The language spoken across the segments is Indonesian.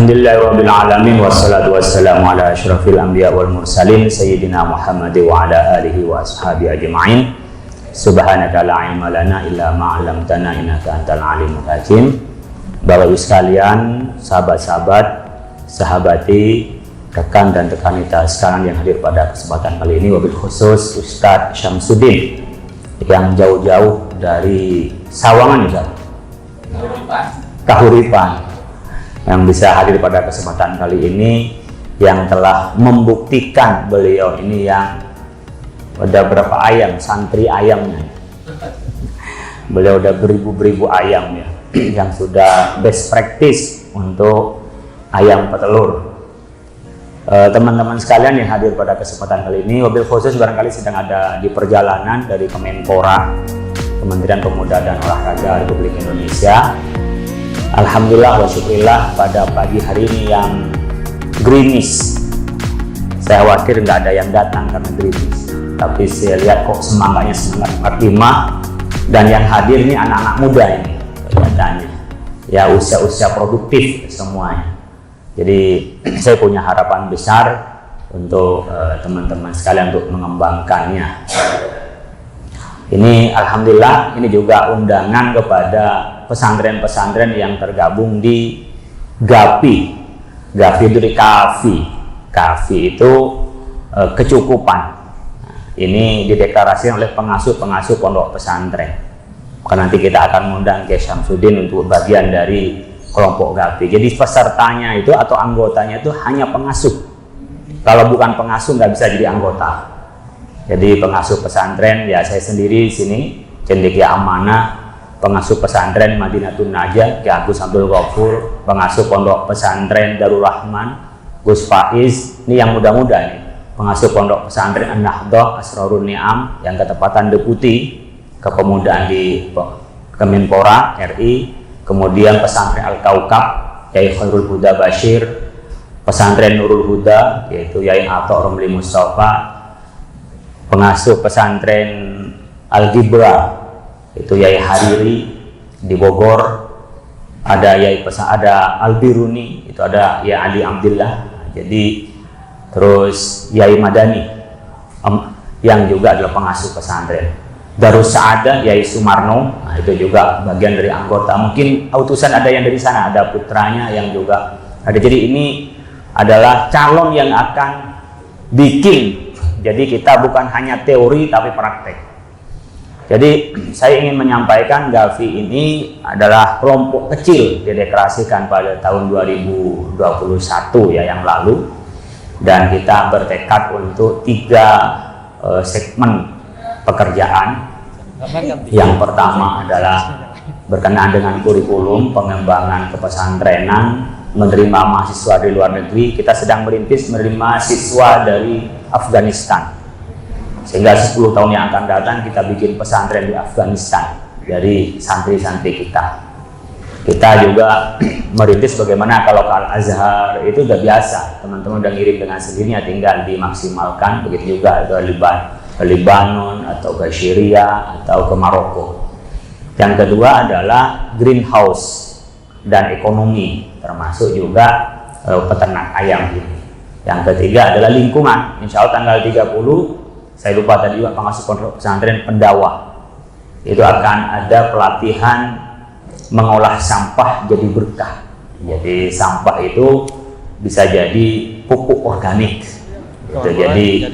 Alhamdulillahirabbil alamin wassalatu wassalamu ala asyrafil anbiya wal mursalin sayyidina Muhammad wa ala alihi wa ashabi ajma'in. Subhanaka la ilma lana illa ma 'allamtana innaka antal alimul hakim. Bapak Ibu sekalian, sahabat-sahabat, sahabati, rekan dan rekan kita sekalian yang hadir pada kesempatan kali ini, wabil khusus Ustadz Syamsuddin yang jauh-jauh dari Sawangan, Ustaz Kahuripan, yang bisa hadir pada kesempatan kali ini, yang telah membuktikan beliau ini yang ada berapa ayam, santri ayamnya. Beliau udah beribu-beribu ayam ya, yang sudah best practice untuk ayam petelur. Teman-teman sekalian yang hadir pada kesempatan kali ini, wabil khusus barangkali sedang ada di perjalanan dari Kemenpora, Kementerian Pemuda dan Olahraga Republik Indonesia. Alhamdulillah wa syukurillah pada pagi hari ini yang gerimis. Saya khawatir nggak ada yang datang karena gerimis, tapi saya lihat kok semangatnya semangat 45, dan yang hadir ini anak-anak muda ini kelihatannya ya, usia-usia produktif semuanya. Jadi saya punya harapan besar untuk teman-teman sekalian untuk mengembangkannya. Ini alhamdulillah, ini juga undangan kepada pesantren-pesantren yang tergabung di GAPI. GAPI itu di KAFI. KAFI itu kecukupan. Nah, ini dideklarasikan oleh pengasuh-pengasuh pondok pesantren. Karena nanti kita akan mengundang Kiai Syamsuddin untuk bagian dari kelompok GAPI. Jadi pesertanya itu atau anggotanya itu hanya pengasuh. Kalau bukan pengasuh nggak bisa jadi anggota. Jadi pengasuh pesantren ya saya sendiri di sini, Cendekia Amanah, pengasuh pesantren Madinatul Najah, Ki Agus Abdul Ghafur, pengasuh pondok pesantren Darul Rahman, Gus Faiz, ini yang muda-muda nih, pengasuh pondok pesantren An-Nahdoh Asrarun Ni'am yang ketepatan deputi kepemudaan di Kemenpora RI, kemudian pesantren Al-Kaukab Yai Khairul Huda Bashir, pesantren Nurul Huda yaitu Yai Atok Romli Mustafa, pengasuh pesantren Al-Gibra itu Yai Hariri di Bogor, ada ada Al-Biruni, itu ada Yai Ali Abdillah. Jadi terus Yai Madani yang juga adalah pengasuh pesantren. Darus Sa'adah Yai Sumarno, nah, itu juga bagian dari anggota. Mungkin utusan ada yang dari sana, ada putranya yang juga ada. Jadi ini adalah calon yang akan bikin. Jadi kita bukan hanya teori tapi praktek. Jadi saya ingin menyampaikan GAPI ini adalah kelompok kecil, dideklarasikan pada tahun 2021 ya yang lalu, dan kita bertekad untuk 3 segmen pekerjaan. Yang pertama adalah berkenaan dengan kurikulum pengembangan kepesantrenan, menerima mahasiswa dari luar negeri. Kita sedang merintis menerima siswa dari Afghanistan, sehingga 10 tahun yang akan datang kita bikin pesantren di Afghanistan dari santri-santri kita. Kita juga merintis bagaimana kalau ke Al-Azhar itu udah biasa, teman-teman udah ngirim dengan sendirinya, tinggal dimaksimalkan. Begitu juga ke Lebanon atau ke Syria atau ke Maroko. Yang kedua adalah greenhouse dan ekonomi, termasuk juga peternak ayam ini. Yang ketiga adalah lingkungan. Insya Allah tanggal 30, saya lupa tadi juga, pengasuh pondok pesantren Pendawa itu akan ada pelatihan mengolah sampah jadi berkah. Jadi sampah itu bisa jadi pupuk organik gitu. Jadi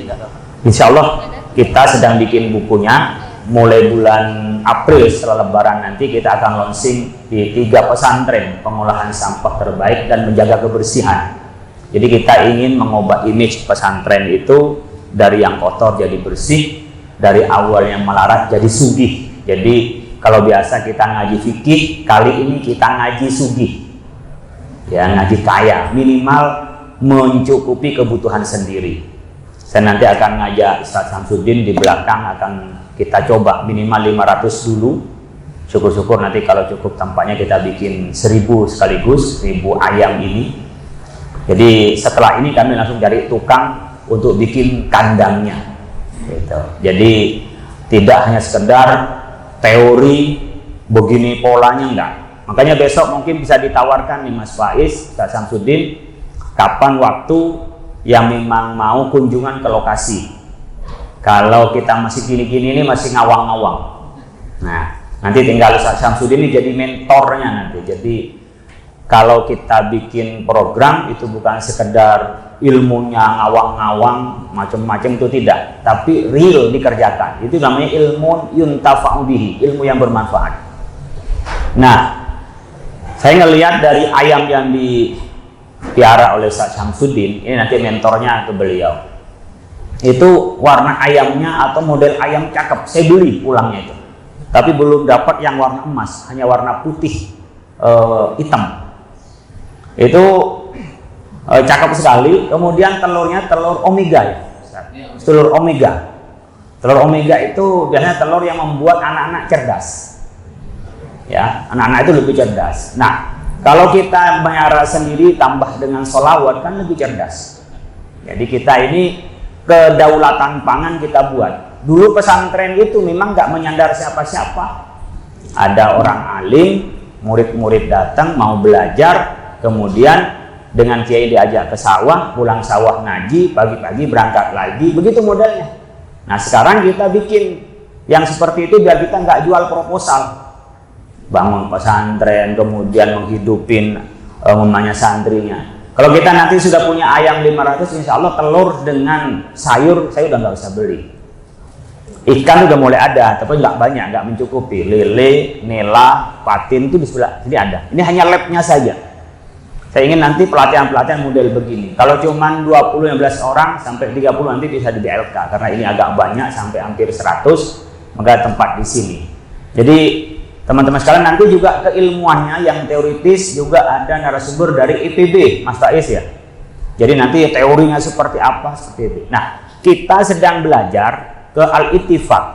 insya Allah kita sedang bikin bukunya. Mulai bulan April setelah Lebaran nanti kita akan launching di 3 pesantren pengolahan sampah terbaik dan menjaga kebersihan. Jadi kita ingin mengubah image pesantren itu dari yang kotor jadi bersih, dari awalnya melarat jadi sugih. Jadi kalau biasa kita ngaji fikih, kali ini kita ngaji sugih, ya ngaji kaya, minimal mencukupi kebutuhan sendiri. Saya nanti akan ngajak Ustadz Syamsuddin di belakang, akan kita coba minimal 500 dulu. Syukur-syukur nanti kalau cukup tampaknya kita bikin 1000 sekaligus, 1000 ayam ini. Jadi setelah ini kami langsung cari tukang untuk bikin kandangnya gitu. Jadi tidak hanya sekedar teori begini polanya, enggak. Makanya besok mungkin bisa ditawarkan nih Mas Faiz, Ustaz Syamsuddin, kapan waktu yang memang mau kunjungan ke lokasi. Kalau kita masih gini-gini ini masih ngawang-ngawang. Nah, nanti tinggal Ustaz Syamsuddin ini jadi mentornya nanti. Jadi kalau kita bikin program itu bukan sekedar ilmunya ngawang-ngawang macam-macam, itu tidak, tapi real dikerjakan. Itu namanya ilmu yuntafa'u bihi, ilmu yang bermanfaat. Nah, saya ngelihat dari ayam yang dipiara oleh Ustaz Syamsuddin, ini nanti mentornya ke beliau, itu warna ayamnya atau model ayam cakep, saya beli pulangnya itu, tapi belum dapat yang warna emas, hanya warna putih hitam. Itu cakep sekali. Kemudian telurnya telur omega ya, telur omega. Telur omega itu biasanya telur yang membuat anak-anak cerdas. Ya, anak-anak itu lebih cerdas. Nah, kalau kita melihara sendiri tambah dengan sholawat kan lebih cerdas. Jadi kita ini kedaulatan pangan kita buat. Dulu pesantren itu memang nggak menyandar siapa-siapa. Ada orang alim, murid-murid datang mau belajar. Kemudian dengan kiai diajak ke sawah, pulang sawah ngaji, pagi-pagi berangkat lagi, begitu modelnya. Nah sekarang kita bikin yang seperti itu biar kita nggak jual proposal, bangun pesantren, kemudian menghidupin mamanya santrinya. Kalau kita nanti sudah punya ayam 500, insya Allah telur dengan sayur saya udah nggak usah beli. Ikan udah mulai ada, tapi nggak banyak, nggak mencukupi. Lele, nela, patin itu di sebelah sini ada. Ini hanya labnya saja. Saya ingin nanti pelatihan-pelatihan model begini. Kalau cuma 20-15 orang sampai 30 nanti bisa di BLK, karena ini agak banyak sampai hampir 100, maka tempat di sini. Jadi teman-teman sekalian nanti juga keilmuannya yang teoritis juga ada narasumber dari IPB, Mas Faiz ya. Jadi nanti teorinya seperti apa, seperti itu. Nah, kita sedang belajar ke Al-Ittifaq.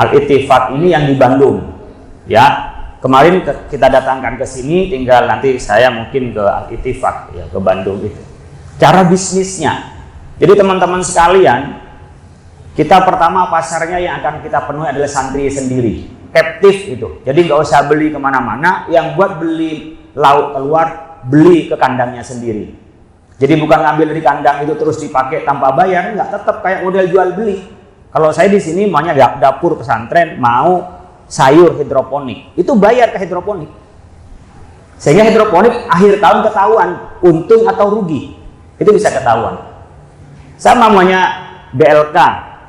Al-Ittifaq ini yang di Bandung, ya. Kemarin kita datangkan ke sini, tinggal nanti saya mungkin ke Al-Ittifaq ya, ke Bandung itu. Cara bisnisnya. Jadi teman-teman sekalian, kita pertama pasarnya yang akan kita penuhi adalah santri sendiri, captive itu. Jadi nggak usah beli kemana-mana, yang buat beli lauk keluar, beli ke kandangnya sendiri. Jadi bukan ngambil dari kandang itu terus dipakai tanpa bayar, nggak, tetap kayak model jual beli. Kalau saya di sini maunya dapur pesantren, mau sayur hidroponik, itu bayar ke hidroponik. Sehingga hidroponik akhir tahun ketahuan untung atau rugi, itu bisa ketahuan. Sama namanya BLK,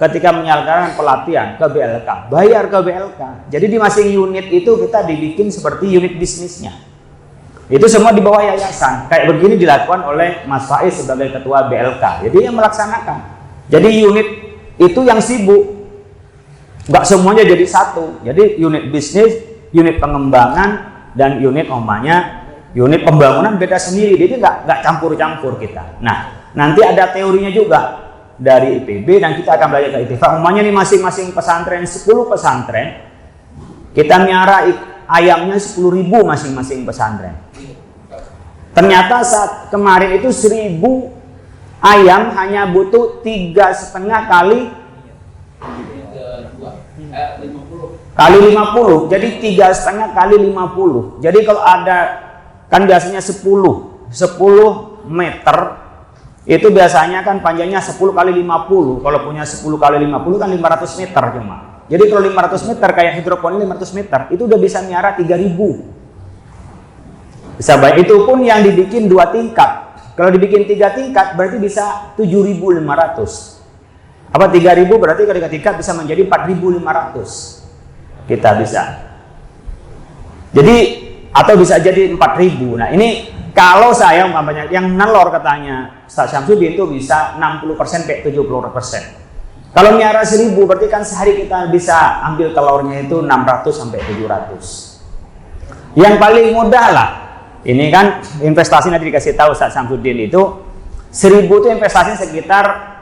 ketika menyelenggarakan pelatihan ke BLK, bayar ke BLK. Jadi di masing unit itu kita dibikin seperti unit bisnisnya. Itu semua di bawah yayasan. Kayak begini dilakukan oleh Mas Faiz sebagai ketua BLK. Jadi yang melaksanakan. Jadi unit itu yang sibuk. Nggak semuanya jadi satu. Jadi unit bisnis, unit pengembangan, dan unit unit pembangunan beda sendiri. Jadi nggak campur-campur kita. Nah, nanti ada teorinya juga dari IPB dan kita akan belajar ke Ittifaq. Umpamanya nih masing-masing pesantren, 10 pesantren, kita miara ayamnya 10.000 masing-masing pesantren. Ternyata saat kemarin itu 1.000 ayam hanya butuh 3,5 kali 50, jadi 3,5 kali 50. Jadi kalau ada, kan biasanya 10 meter, itu biasanya kan panjangnya 10 kali 50. Kalau punya 10 kali 50 kan 500 meter cuma. Jadi kalau 500 meter kayak hidroponik 500 meter, itu udah bisa miara 3.000. Bisa baik, itu pun yang dibikin 2 tingkat. Kalau dibikin 3 tingkat berarti bisa 7.500. Apa 3.000 berarti kalau 3 tingkat bisa menjadi 4.500. Kita bisa. Jadi atau bisa jadi 4.000. Nah, ini kalau saya umpamanya yang nelor katanya Ustaz Syamsuddin itu bisa 60% kayak 70%. Kalau miara 1.000 berarti kan sehari kita bisa ambil telurnya itu 600 sampai 700. Yang paling mudah lah. Ini kan investasi nanti dikasih tahu Ustaz Syamsuddin itu 1.000 itu investasi sekitar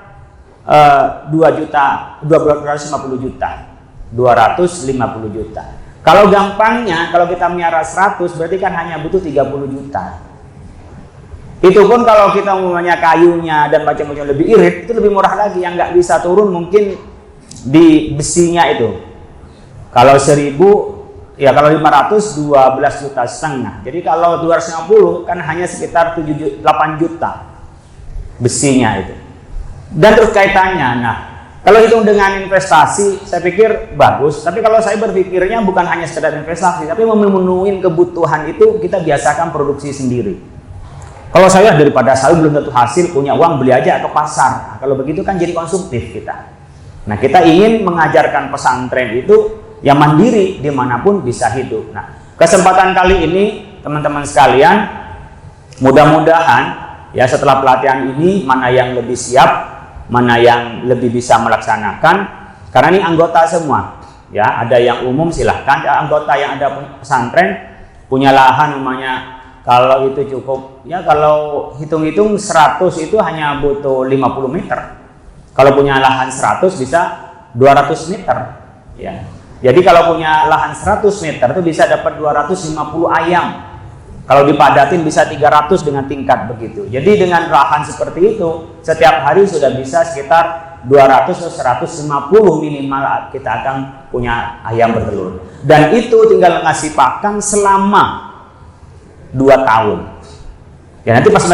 250 juta. Kalau gampangnya, kalau kita miara 100 berarti kan hanya butuh 30 juta. Itu pun kalau kita umumnya kayunya dan macam-macam lebih irit, itu lebih murah lagi. Yang nggak bisa turun mungkin di besinya itu. Kalau 1.000 ya kalau 500 12 juta setengah. Jadi kalau 250 kan hanya sekitar 8 juta besinya itu. Dan terus kaitannya, nah kalau hitung dengan investasi saya pikir bagus, tapi kalau saya berpikirnya bukan hanya sekedar investasi, tapi memenuhi kebutuhan itu kita biasakan produksi sendiri. Kalau saya daripada saya belum tentu hasil, punya uang beli aja ke pasar. Nah, kalau begitu kan jadi konsumtif kita. Nah kita ingin mengajarkan pesantren itu yang mandiri dimanapun bisa hidup. Nah kesempatan kali ini teman-teman sekalian, mudah-mudahan ya setelah pelatihan ini mana yang lebih siap, mana yang lebih bisa melaksanakan, karena ini anggota semua ya, ada yang umum silahkan, anggota yang ada pesantren punya lahan namanya, kalau itu cukup ya, kalau hitung-hitung 100 itu hanya butuh 50 meter, kalau punya lahan 100 bisa 200 meter ya. Jadi kalau punya lahan 100 meter itu bisa dapat 250 ayam. Kalau dipadatin bisa 300 dengan tingkat begitu. Jadi dengan lahan seperti itu, setiap hari sudah bisa sekitar 200 atau 150 minimal kita akan punya ayam bertelur. Dan itu tinggal ngasih pakan selama 2 tahun. Ya nanti pas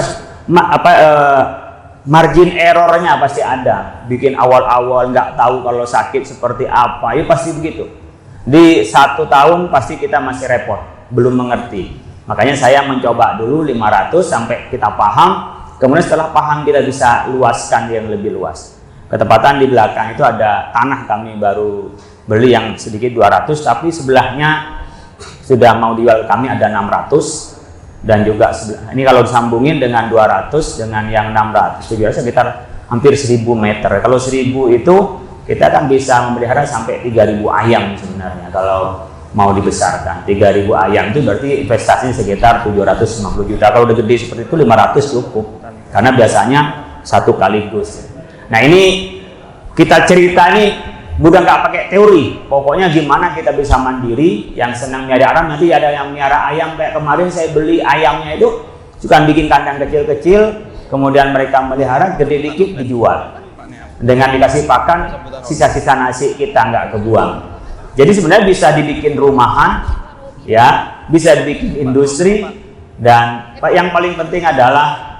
margin errornya pasti ada. Bikin awal-awal nggak tahu kalau sakit seperti apa, ya pasti begitu. Di 1 tahun pasti kita masih repot, belum mengerti. Makanya saya mencoba dulu 500 sampai kita paham. Kemudian setelah paham kita bisa luaskan yang lebih luas. Ketepatan di belakang itu ada tanah kami baru beli yang sedikit 200, tapi sebelahnya sudah mau dijual kami ada 600. Dan juga ini kalau disambungin dengan 200 dengan yang 600 itu biasa sekitar hampir 1000 meter. Kalau 1000 itu kita kan bisa memelihara sampai 3000 ayam sebenarnya kalau mau dibesarkan. 3000 ayam itu berarti investasinya sekitar 750 juta. Kalau udah gede seperti itu 500 cukup, karena biasanya satu kaligus. Nah ini kita cerita ini bukan nggak pakai teori, pokoknya gimana kita bisa mandiri. Yang senang nyari ayam, nanti ada yang miara ayam kayak kemarin saya beli ayamnya itu suka bikin kandang kecil-kecil, kemudian mereka melihara gede dikit dijual, dengan dikasih pakan sisa-sisa nasi kita nggak kebuang. Jadi sebenarnya bisa dibikin rumahan ya, bisa dibikin industri, dan yang paling penting adalah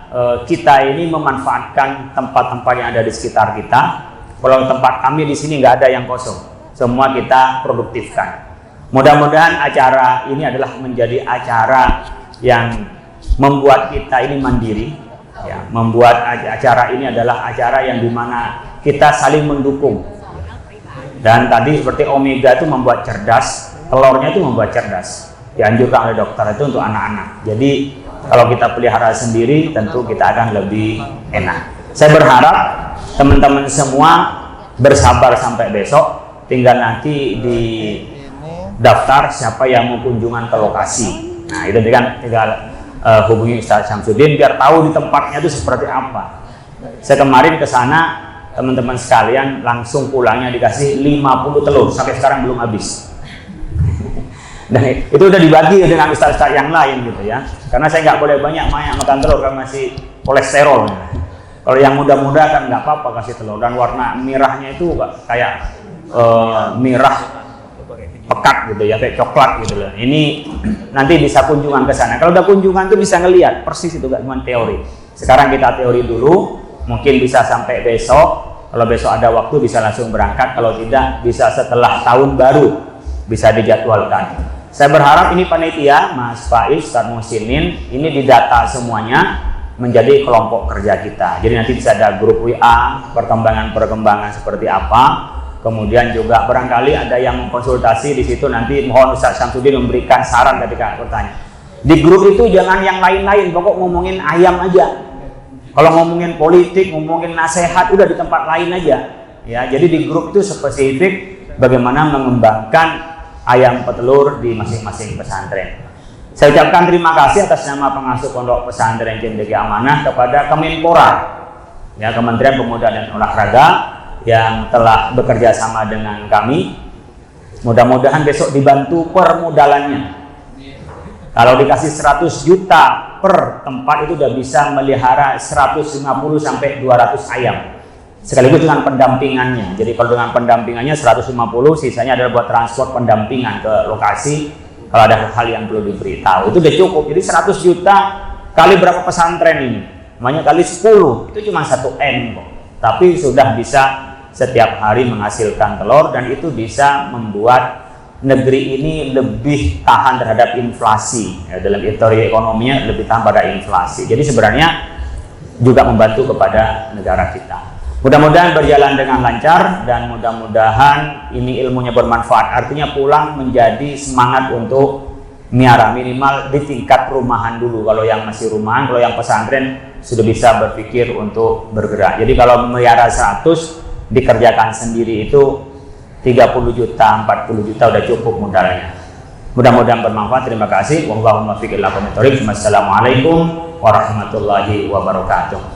kita ini memanfaatkan tempat-tempat yang ada di sekitar kita. Kalau tempat kami di sini nggak ada yang kosong, semua kita produktifkan. Mudah-mudahan acara ini adalah menjadi acara yang membuat kita ini mandiri, ya, membuat acara ini adalah acara yang dimana kita saling mendukung. Dan tadi seperti omega itu membuat cerdas, telurnya itu membuat cerdas. Dianjurkan oleh dokter itu untuk anak-anak. Jadi kalau kita pelihara sendiri tentu kita akan lebih enak. Saya berharap teman-teman semua bersabar sampai besok, tinggal nanti di daftar siapa yang mau kunjungan ke lokasi. Nah itu kan tinggal hubungi Ustaz Syamsuddin biar tahu di tempatnya itu seperti apa. Saya kemarin ke sana, teman-teman sekalian langsung pulangnya dikasih 50 telur, sampai sekarang belum habis. Dan itu udah dibagi dengan ustaz-ustaz yang lain gitu ya, karena saya nggak boleh banyak makan telur karena masih kolesterol. Kalau yang muda-muda kan nggak apa-apa kasih telur, dan warna merahnya itu kayak merah pekat gitu ya, kayak coklat gitu loh. Ini nanti bisa kunjungan ke sana. Kalau udah kunjungan tuh bisa ngelihat persis itu, gak cuma teori. Sekarang kita teori dulu, mungkin bisa sampai besok. Kalau besok ada waktu bisa langsung berangkat, kalau tidak bisa setelah tahun baru bisa dijadwalkan. Saya berharap ini panitia, Mas Faiz, Ustaz Muhsinin, ini didata semuanya menjadi kelompok kerja kita. Jadi nanti bisa ada grup WA, perkembangan-perkembangan seperti apa. Kemudian juga barangkali ada yang konsultasi di situ, nanti mohon Ustaz Syamsuddin memberikan saran ketika bertanya. Di grup itu jangan yang lain-lain, pokok ngomongin ayam aja. Kalau ngomongin politik, ngomongin nasihat, udah di tempat lain aja. Ya, jadi di grup itu spesifik bagaimana mengembangkan ayam petelur di masing-masing pesantren. Saya ucapkan terima kasih atas nama pengasuh Pondok Pesantren Cendekia Amanah kepada Kemenpora, ya, Kementerian Pemuda dan Olahraga yang telah bekerja sama dengan kami. Mudah-mudahan besok dibantu permodalannya. Kalau dikasih 100 juta per tempat itu udah bisa melihara 150 sampai 200 ayam. sekaligus dengan pendampingannya. Jadi kalau dengan pendampingannya 150, sisanya adalah buat transport pendampingan ke lokasi kalau ada hal yang perlu diberitahu. Itu udah cukup. Jadi 100 juta kali berapa pesantren ini? Namanya kali 10, itu cuma 1 M kok. Tapi sudah bisa setiap hari menghasilkan telur, dan itu bisa membuat negeri ini lebih tahan terhadap inflasi. Ya, dalam teori ekonominya lebih tahan pada inflasi. Jadi sebenarnya juga membantu kepada negara kita. Mudah-mudahan berjalan dengan lancar, dan mudah-mudahan ini ilmunya bermanfaat. Artinya pulang menjadi semangat untuk miara, minimal di tingkat rumahan dulu. Kalau yang masih rumahan, kalau yang pesantren sudah bisa berpikir untuk bergerak. Jadi kalau miara 100 dikerjakan sendiri itu 30 juta, 40 juta udah cukup modalnya. Mudah-mudahan bermanfaat. Terima kasih. Wallahumma fiqh. Wassalamualaikum warahmatullahi wabarakatuh.